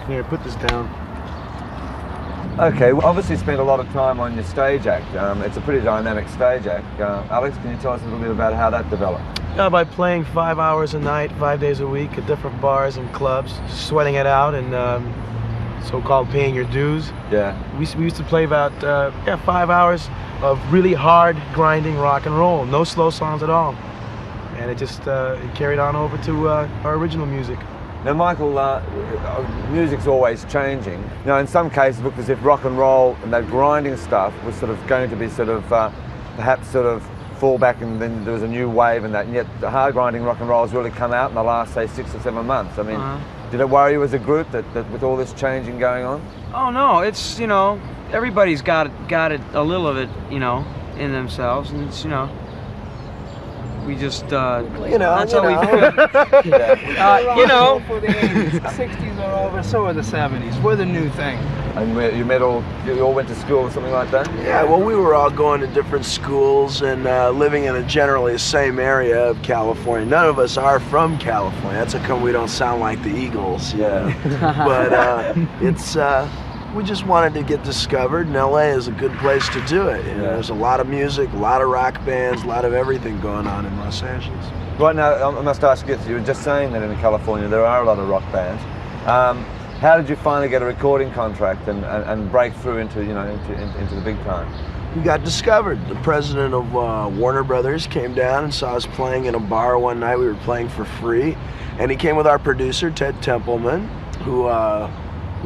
Here, put this down. Okay, well, obviously spent a lot of time on your stage act. It's a pretty dynamic stage act. Alex, can you tell us a little bit about how that developed? By playing 5 hours a night, 5 days a week at different bars and clubs, sweating it out and so-called paying your dues. Yeah. We used to play about 5 hours of really hard, grinding rock and roll. No slow songs at all. And it just it carried on over to our original music. Now, Michael, music's always changing. You know, in some cases, it looked as if rock and roll and that grinding stuff was sort of going to be sort of perhaps sort of fall back, and then there was a new wave and that. And yet, the hard grinding rock and roll has really come out in the last, say, 6 or 7 months. I mean, did it worry you as a group that with all this changing going on? Oh no, it's, you know, everybody's got it a little of it, you know, in themselves, and it's, you know. We just, that's how we feel. You know, for the 80s, the 60s are over, so are the 70s. We're the new thing. And you all went to school or something like that? Yeah, well, we were all going to different schools and living in generally the same area of California. None of us are from California. That's how come we don't sound like the Eagles. Yeah. But it's, we just wanted to get discovered, and LA is a good place to do it. You know, there's a lot of music, a lot of rock bands, a lot of everything going on in Los Angeles. Right now, I must ask you were just saying that in California there are a lot of rock bands. How did you finally get a recording contract and break through into, you know, into the big time? We got discovered. The president of Warner Brothers came down and saw us playing in a bar one night. We were playing for free, and he came with our producer, Ted Templeman, who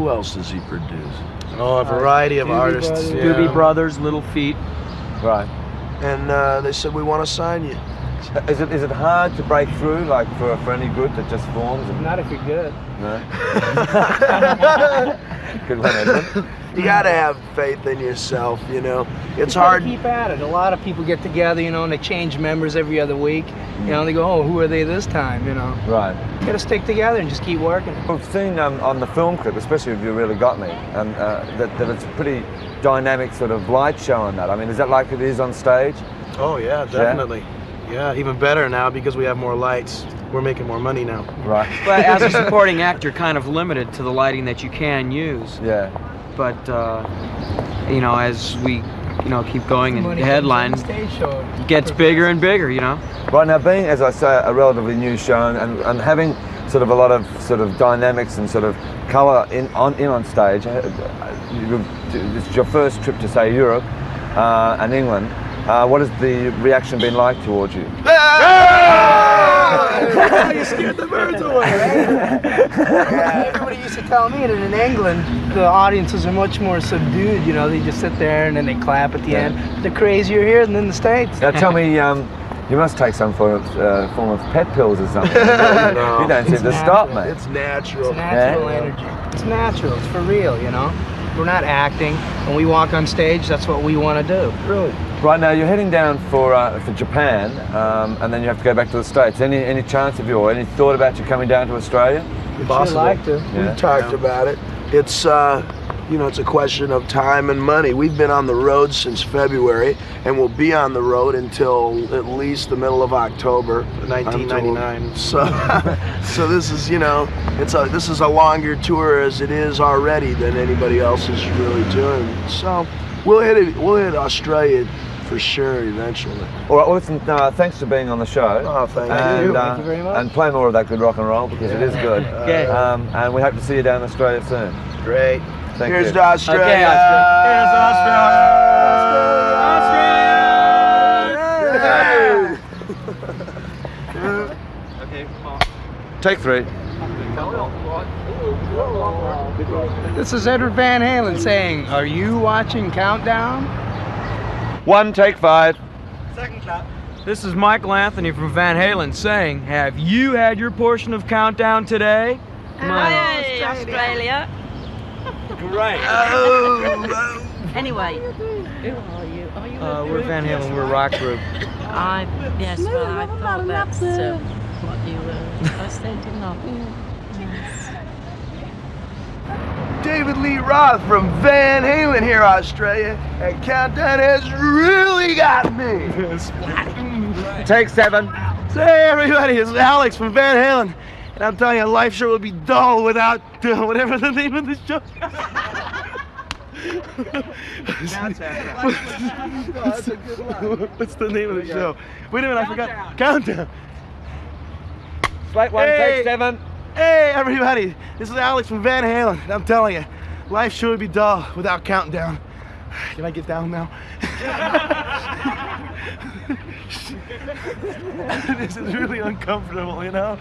else does he produce? Oh, a variety of artists. Doobie Brothers, Little Feat. Right. And they said, we want to sign you. Is it hard to break through, like for any group that just forms? Not if you're good. No. Good one, Edwin. You gotta have faith in yourself, you know. It's hard. Keep at it. A lot of people get together, you know, and they change members every other week. You know, they go, oh, who are they this time, you know? Right. You gotta stick together and just keep working. We've seen on the film clip, especially if You Really Got Me, that it's a pretty dynamic sort of light show on that. I mean, is that like it is on stage? Oh yeah, definitely. Yeah, even better now because we have more lights. We're making more money now. Right. But as a supporting act, you're kind of limited to the lighting that you can use. Yeah. But, you know, as we, you know, keep going and the headline gets bigger and bigger, you know. Right, now being, as I say, a relatively new show and having sort of a lot of sort of dynamics and sort of colour on stage, it's your first trip to, say, Europe and England. What has the reaction been like towards you? You scared the birds away. Everybody used to tell me that in England, the audiences are much more subdued. You know, they just sit there and then they clap at the end. They're crazier here than in the States. Now tell me, you must take some form of pet pills or something. You don't seem to stop, mate. It's natural. It's natural energy. It's natural. It's for real, you know. We're not acting. When we walk on stage, that's what we want to do. Really? Right, now you're heading down for Japan, and then you have to go back to the States. Any chance of you, or any thought about you coming down to Australia? We'd like to. We've talked about it. It's you know, it's a question of time and money. We've been on the road since February, and we'll be on the road until at least the middle of October, 1999. So this is, you know, this is a longer tour as it is already than anybody else is really doing. So we'll hit Australia for sure eventually. All right, well listen, thanks for being on the show. Oh, thank you. Thank you very much. And play more of that good rock and roll because it is good. Okay. And we hope to see you down in Australia soon. Great. Thank Here's you. to Australia. Okay, Here's Australia. Okay, come on. Take 3. This is Edward Van Halen saying, are you watching Countdown? 1, take 5. Second clap. This is Michael Anthony from Van Halen saying, have you had your portion of Countdown today? Come on. Hey, Australia. Right. Anyway, who are you? Are you We're Van Halen, we're a rock group. Yes, well, I thought that's what you were. I was thinking of. Yes. David Lee Roth from Van Halen here, Australia, and Countdown has really got me. Take 7. Hey everybody, it's Alex from Van Halen. And I'm telling you, life sure would be dull without whatever the name of the show. What's the name of the show? Wait a minute, I forgot. Countdown. Slate one, Hey. take 7. Hey everybody, this is Alex from Van Halen. And I'm telling you, life sure would be dull without counting down. Can I get down now? This is really uncomfortable, you know?